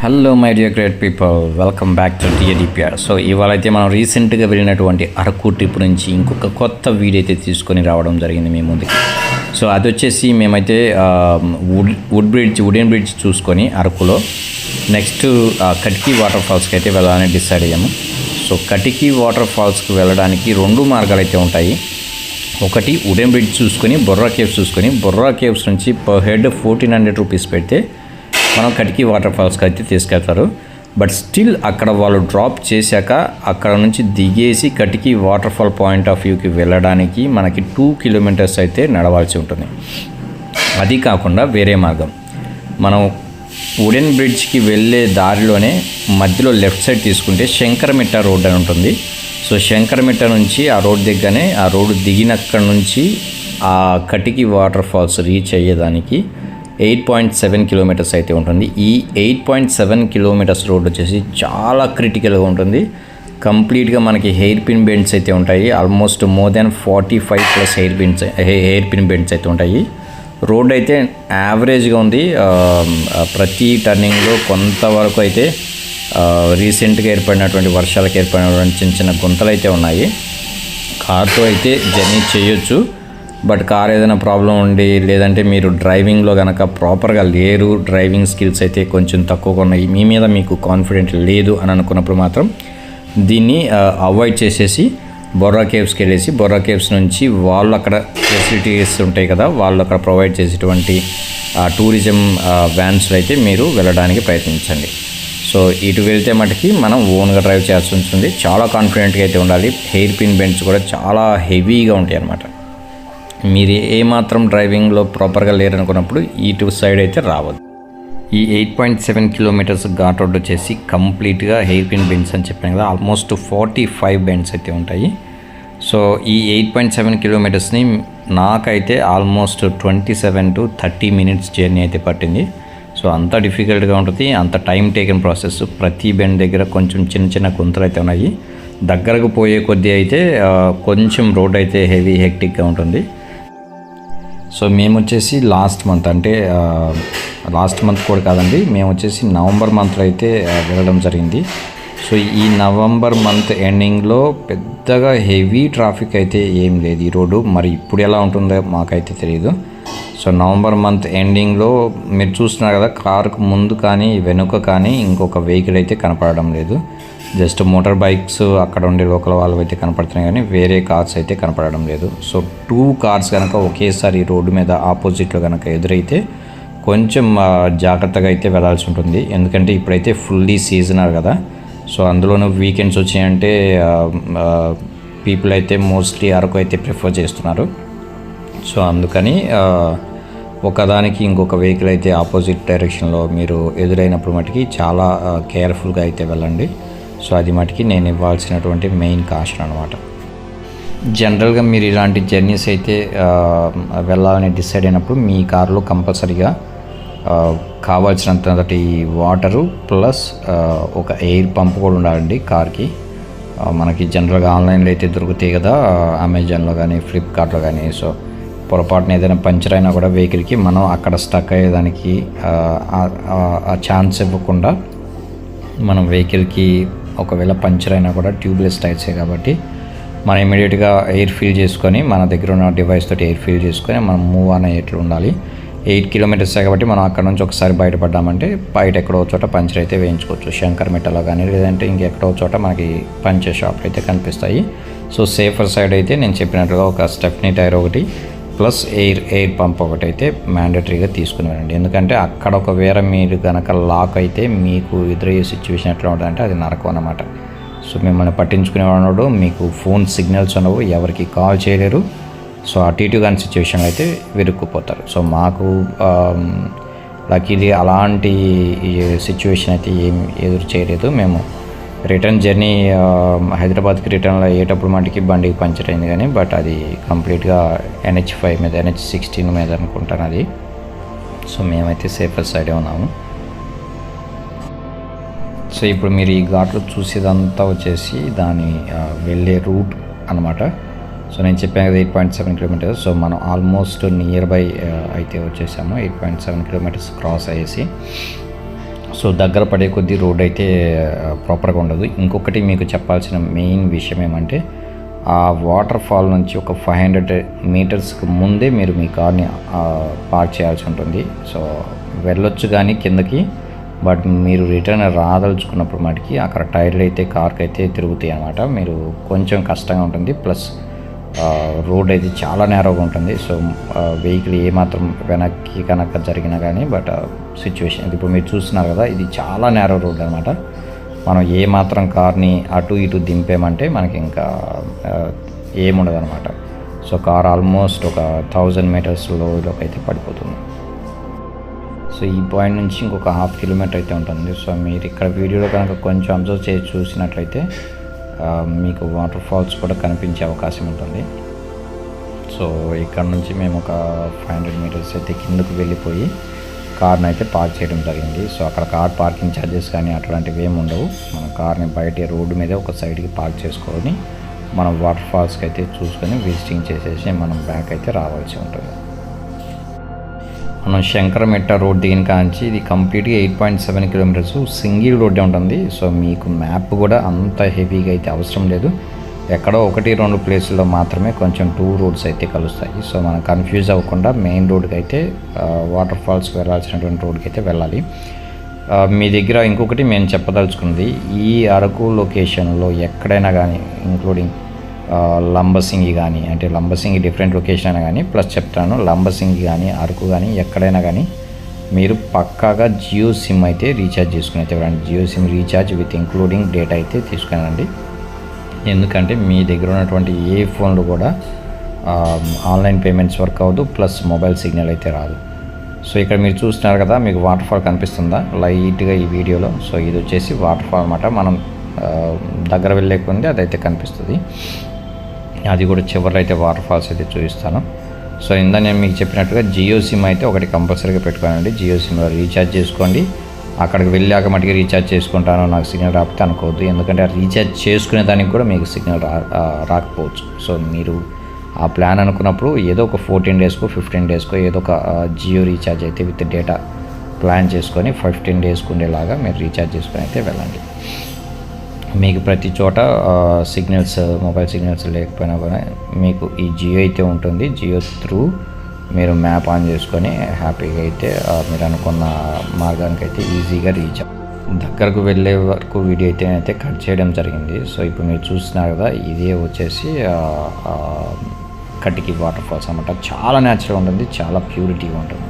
Hello my dear great people, welcome back to DRDPR. So ఇవాళ అయితే మనం రీసెంట్గా వెళ్ళినటువంటి అరకు ట్రిప్ నుంచి ఇంకొక కొత్త వీడియో అయితే తీసుకొని రావడం జరిగింది మీ ముందుకి. సో అది వచ్చేసి మేమైతే వుడెన్ బ్రిడ్జ్ చూసుకొని అరకులో నెక్స్ట్ కటికి వాటర్ ఫాల్స్కి అయితే వెళ్ళాలని డిసైడ్ అయ్యాము. సో కటికి వాటర్ ఫాల్స్కి వెళ్ళడానికి రెండు మార్గాలు అయితే ఉంటాయి. ఒకటి వుడెన్ బ్రిడ్జ్ చూసుకొని బొర్రా కేవ్స్ చూసుకొని బొర్రా కేవ్స్ నుంచి పర్ హెడ్ 1400 రూపీస్ పెడితే మనం కటికి వాటర్ ఫాల్స్కి అయితే తీసుకెళ్తారు. బట్ స్టిల్ అక్కడ వాళ్ళు డ్రాప్ చేశాక అక్కడ నుంచి దిగేసి కటికి వాటర్ ఫాల్ పాయింట్ ఆఫ్ వ్యూకి వెళ్ళడానికి మనకి 2 కిలోమీటర్స్ అయితే నడవాల్సి ఉంటుంది. అది కాకుండా వేరే మార్గం, మనం వుడెన్ బ్రిడ్జ్కి వెళ్ళే దారిలోనే మధ్యలో లెఫ్ట్ సైడ్ తీసుకుంటే శంకరమిట్ట రోడ్ అని ఉంటుంది. సో శంకరమిట్ట నుంచి ఆ రోడ్ దగ్గరనే ఆ రోడ్డు దిగినక్కడ నుంచి ఆ కటికి వాటర్ ఫాల్స్ రీచ్ అయ్యేదానికి 8.7 కిలోమీటర్స్ అయితే ఉంటుంది. ఈ 8.7 కిలోమీటర్స్ రోడ్ వచ్చేసి చాలా క్రిటికల్గా ఉంటుంది. కంప్లీట్గా మనకి హెయిర్ పిన్ బెండ్స్ అయితే ఉంటాయి. Almost more than 45+ hair pin bends అయితే ఉంటాయి. రోడ్ అయితే యావరేజ్గా ఉంది. ప్రతి టర్నింగ్లో కొంతవరకు అయితే రీసెంట్గా ఏర్పడినటువంటి వర్షాలకు ఏర్పడినటువంటి చిన్న చిన్న గుంతలు అయితే ఉన్నాయి. కార్తో అయితే జర్నీ చేయొచ్చు. బట్ కార్ ఏదైనా ప్రాబ్లం ఉండి లేదంటే మీరు డ్రైవింగ్లో కనుక ప్రాపర్గా లేరు, డ్రైవింగ్ స్కిల్స్ అయితే కొంచెం తక్కువగా ఉన్నాయి, మీ మీద మీకు కాన్ఫిడెంట్ లేదు అని అనుకున్నప్పుడు మాత్రం దీన్ని అవాయిడ్ చేసేసి బొర్రా కేవ్స్కి వెళ్ళేసి బొర్రా కేవ్స్ నుంచి వాళ్ళు అక్కడ ఫెసిలిటీస్ ఉంటాయి కదా, వాళ్ళు అక్కడ ప్రొవైడ్ చేసేటువంటి టూరిజం వ్యాన్స్లో అయితే మీరు వెళ్ళడానికి ప్రయత్నించండి. సో ఇటు వెళ్తే మటుకి మనం ఓన్గా డ్రైవ్ చేయాల్సి ఉంటుంది. చాలా కాన్ఫిడెంట్గా అయితే ఉండాలి. హెయిర్ పిన్ బెండ్స్ కూడా చాలా హెవీగా ఉంటాయి అన్నమాట. మీరు ఏమాత్రం డ్రైవింగ్లో ప్రాపర్గా లేరనుకున్నప్పుడు ఇటు సైడ్ అయితే రావద్దు. ఈ 8.7 కిలోమీటర్స్ ఘాట్ రోడ్ వచ్చేసి కంప్లీట్గా హెయిర్ పిన్ బెండ్స్ అని చెప్పాను కదా, ఆల్మోస్ట్ 45 బెండ్స్ అయితే ఉంటాయి. సో ఈ 8.7 కిలోమీటర్స్ని నాకైతే ఆల్మోస్ట్ 27 to 30 మినిట్స్ జర్నీ అయితే పట్టింది. సో అంత డిఫికల్ట్గా ఉంటుంది, అంత టైం టేకన్ ప్రాసెస్. ప్రతి బెండ్ దగ్గర కొంచెం చిన్న చిన్న గుంతలు అయితే ఉన్నాయి. దగ్గరకు పోయే కొద్దీ అయితే కొంచెం రోడ్ అయితే హెవీ హెక్టిక్గా ఉంటుంది. సో మేము వచ్చేసి లాస్ట్ మంత్ కూడా కాదండి, మేము వచ్చేసి నవంబర్ మంత్లో అయితే వెళ్ళడం జరిగింది. సో ఈ నవంబర్ మంత్ ఎండింగ్లో పెద్దగా హెవీ ట్రాఫిక్ అయితే ఏం లేదు ఈ రోడ్డు. మరి ఇప్పుడు ఎలా ఉంటుందో మాకైతే తెలియదు. సో నవంబర్ మంత్ ఎండింగ్లో మీరు చూస్తున్నారు కదా, కారుకు ముందు కానీ వెనుక కానీ ఇంకొక వెహికల్ అయితే కనపడడం లేదు. జస్ట్ మోటార్ బైక్స్ అక్కడ ఉండే లోకల్ వాళ్ళు అయితే కనపడుతున్నాయి కానీ వేరే కార్స్ అయితే కనపడడం లేదు. సో 2 కార్స్ కనుక ఒకేసారి రోడ్డు మీద ఆపోజిట్లో కనుక ఎదురైతే కొంచెం జాగ్రత్తగా అయితే వెళ్ళాల్సి ఉంటుంది. ఎందుకంటే ఇప్పుడైతే ఫుల్లీ సీజనల్ కదా. సో అందులోనూ వీకెండ్స్ వచ్చాయంటే పీపుల్ అయితే మోస్ట్లీ అరకు అయితే ప్రిఫర్ చేస్తున్నారు. సో అందుకని ఒకదానికి ఇంకొక వెహికల్ అయితే ఆపోజిట్ డైరెక్షన్లో మీరు ఎదురైనప్పుడు మటుకి చాలా కేర్ఫుల్గా అయితే వెళ్ళండి. సో అది మటుకి నేను ఇవ్వాల్సినటువంటి మెయిన్ కాషన్ అనమాట. జనరల్గా మీరు ఇలాంటి జర్నీస్ అయితే వెళ్ళాలని డిసైడ్ అయినప్పుడు మీ కారులో కంపల్సరీగా కావాల్సినంతటి వాటరు ప్లస్ ఒక ఎయిర్ పంప్ కూడా ఉండాలండి కార్కి. మనకి జనరల్గా ఆన్లైన్లో అయితే దొరుకుతాయి కదా, అమెజాన్లో కానీ ఫ్లిప్కార్ట్లో కానీ. సో పొరపాటున ఏదైనా పంచర్ అయినా కూడా వెహికల్కి మనం అక్కడ స్టక్ అయ్యేదానికి ఆ ఛాన్స్ ఇవ్వకుండా మనం వెహికల్కి ఒకవేళ పంచర్ అయినా కూడా ట్యూబ్లెస్ టైర్సే కాబట్టి మనం ఇమీడియట్గా ఎయిర్ ఫిల్ చేసుకొని మన దగ్గర ఉన్న డివైస్ తోటి ఎయిర్ ఫిల్ చేసుకొని మనం మూవ్ ఆన్ అయ్యేట్లు ఉండాలి. 8 కిలోమీటర్స్ కాబట్టి మనం అక్కడ నుంచి ఒకసారి బయటపడ్డామంటే బయట ఎక్కడో చోట పంచర్ అయితే వేయించుకోవచ్చు. శంకరమిట్టలో కానీ లేదంటే ఇంకెక్కడో చోట మనకి పంచర్ షాప్లు అయితే కనిపిస్తాయి. సో సేఫర్ సైడ్ అయితే నేను చెప్పినట్లుగా ఒక స్టెప్నీ టైర్ ఒకటి ప్లస్ ఎయిర్ పంప్ ఒకటి అయితే మ్యాండటరీగా తీసుకుని వెళ్ళండి. ఎందుకంటే అక్కడ ఒకవేళ మీరు కనుక లాక్ అయితే మీకు ఎదురయ్యే సిచ్యువేషన్ ఎట్లా ఉంటుందంటే అది నరకం అన్నమాట. సో మిమ్మల్ని పట్టించుకునేవాడు, మీకు ఫోన్ సిగ్నల్స్ ఉండవు, ఎవరికి కాల్ చేయలేరు. సో అటు ఇటు కానీ సిచ్యువేషన్ అయితే విరుక్కుపోతారు. సో మాకు లక్కీలీ అలాంటి సిచ్యువేషన్ అయితే ఏం ఎదురు చేయలేదు. మేము రిటర్న్ జర్నీ హైదరాబాద్కి రిటర్న్లో అయ్యేటప్పుడు మటుకి బండికి పంచర్ అయింది కానీ, బట్ అది కంప్లీట్గా NH5 మీద NH16 మీద అనుకుంటాను అది. సో మేమైతే సేఫర్ సైడే ఉన్నాము. సో ఇప్పుడు మీరు ఈ ఘాట్లో చూసేదంతా వచ్చేసి దాని వెళ్ళే రూట్ అనమాట. సో నేను చెప్పాను కదా 8.7 కిలోమీటర్స్. సో మనం ఆల్మోస్ట్ నియర్ బై అయితే వచ్చేసాము. 8.7 కిలోమీటర్స్ క్రాస్ అయ్యేసి సో దగ్గర పడే కొద్దీ రోడ్ అయితే ప్రాపర్గా ఉండదు. ఇంకొకటి మీకు చెప్పాల్సిన మెయిన్ విషయం ఏమంటే ఆ వాటర్ ఫాల్ నుంచి ఒక 500 మీటర్స్కి ముందే మీరు మీ కార్ని పార్క్ చేయాల్సి ఉంటుంది. సో వెళ్ళొచ్చు కానీ కిందకి, బట్ మీరు రిటర్న్ రాదలుచుకున్నప్పుడు మటుకి అక్కడ టైర్లు అయితే కార్కి అయితే తిరుగుతాయి అన్నమాట. మీరు కొంచెం కష్టంగా ఉంటుంది. ప్లస్ రోడ్ అయితే చాలా నేరోగా ఉంటుంది. సో వెహికల్ ఏమాత్రం వెనక్కి కనుక జరిగినా కానీ బట్ సిచ్యువేషన్ ఇప్పుడు మీరు చూస్తున్నారు కదా, ఇది చాలా నేరో రోడ్ అనమాట. మనం ఏమాత్రం కార్ని అటు ఇటు దింపేమంటే మనకి ఇంకా ఏముండదు అనమాట. సో కార్ ఆల్మోస్ట్ ఒక 1000 మీటర్స్ లోకి అయితే పడిపోతుంది. సో ఈ పాయింట్ నుంచి ఇంకొక 1/2 కిలోమీటర్ అయితే ఉంటుంది. సో మీరు ఇక్కడ వీడియోలో కనుక కొంచెం అబ్జర్వ్ చేసి చూసినట్లయితే మీకు వాటర్ ఫాల్స్ కూడా కనిపించే అవకాశం ఉంటుంది. సో ఇక్కడ నుంచి మేము ఒక 500 మీటర్స్ అయితే కిందకు వెళ్ళిపోయి కార్ని అయితే పార్క్ చేయడం జరిగింది. సో అక్కడ కార్ పార్కింగ్ ఛార్జెస్ కానీ అట్లాంటివి ఏమి ఉండవు. మన కార్ని బయట రోడ్డు మీద ఒక సైడ్కి పార్క్ చేసుకొని మనం వాటర్ ఫాల్స్కి అయితే చూసుకొని విజిటింగ్ చేసేసి మనం బ్యాక్ అయితే రావాల్సి ఉంటుంది. మనం శంకరమెట్ట రోడ్ దిగిన కాంచి ఇది కంప్లీట్గా 8.7 కిలోమీటర్స్ సింగిల్ రోడ్డే ఉంటుంది. సో మీకు మ్యాప్ కూడా అంత హెవీగా అయితే అవసరం లేదు. ఎక్కడో 1-2 ప్లేసుల్లో మాత్రమే కొంచెం 2 రోడ్స్ అయితే కలుస్తాయి. సో మనం కన్ఫ్యూజ్ అవ్వకుండా మెయిన్ రోడ్కి అయితే వాటర్ ఫాల్స్కి వెళ్ళాల్సినటువంటి రోడ్కి అయితే వెళ్ళాలి. మీ దగ్గర ఇంకొకటి మేము చెప్పదలుచుకున్నది, ఈ అరకు లొకేషన్లో ఎక్కడైనా కానీ ఇంక్లూడింగ్ లంబసింగి కానీ, అంటే లంబసింగి డిఫరెంట్ లొకేషన్ అయినా కానీ ప్లస్ చెప్తాను, లంబసింగి కానీ అరకు కానీ ఎక్కడైనా కానీ మీరు పక్కాగా జియో సిమ్ అయితే రీఛార్జ్ చేసుకుని అయితే వెళ్ళండి. Jio sim recharge with including data అయితే తీసుకునండి. ఎందుకంటే మీ దగ్గర ఉన్నటువంటి ఏ ఫోన్లో కూడా ఆన్లైన్ పేమెంట్స్ వర్క్ అవ్వదు, ప్లస్ మొబైల్ సిగ్నల్ అయితే రాదు. సో ఇక్కడ మీరు చూస్తున్నారు కదా, మీకు వాటర్ ఫాల్ కనిపిస్తుందా లైట్గా ఈ వీడియోలో. సో ఇది వచ్చేసి వాటర్ ఫాల్ అన్నమాట. మనం దగ్గర వెళ్ళే కొంది అదైతే కనిపిస్తుంది. అది కూడా చివరిలో అయితే వాటర్ ఫాల్స్ అయితే చూపిస్తాను. సో ఇందా నేను మీకు చెప్పినట్టుగా జియో సిమ్ అయితే ఒకటి కంపల్సరీగా పెట్టుకోనండి. జియో సిమ్లో రీఛార్జ్ చేసుకోండి. అక్కడికి వెళ్ళాక మటుకు రీఛార్జ్ చేసుకుంటాను నాకు సిగ్నల్ రాకపోతే అనుకోవద్దు. ఎందుకంటే రీఛార్జ్ చేసుకునే దానికి కూడా మీకు సిగ్నల్ రాకపోవచ్చు. సో మీరు ఆ ప్లాన్ అనుకున్నప్పుడు ఏదో ఒక 14 డేస్కో 15 డేస్కో ఏదో ఒక జియో రీఛార్జ్ అయితే విత్ డేటా ప్లాన్ చేసుకొని 15 డేస్కి ఉండేలాగా మీరు రీఛార్జ్ చేసుకొని అయితే వెళ్ళండి. మీకు ప్రతి చోట సిగ్నల్స్, మొబైల్ సిగ్నల్స్ లేకపోయినా కూడా మీకు ఈ జియో అయితే ఉంటుంది. జియో త్రూ మీరు మ్యాప్ ఆన్ చేసుకొని హ్యాపీగా అయితే మీరు అనుకున్న మార్గానికి అయితే ఈజీగా రీచ్ దగ్గరకు వెళ్ళే వరకు వీడియో అయితే కట్ చేయడం జరిగింది. సో ఇప్పుడు మీరు చూస్తున్నారు కదా, ఇదే వచ్చేసి కటికి వాటర్ ఫాల్స్ అన్నమాట. చాలా న్యాచురల్ ఉంటుంది, చాలా ప్యూరిటీగా ఉంటుంది.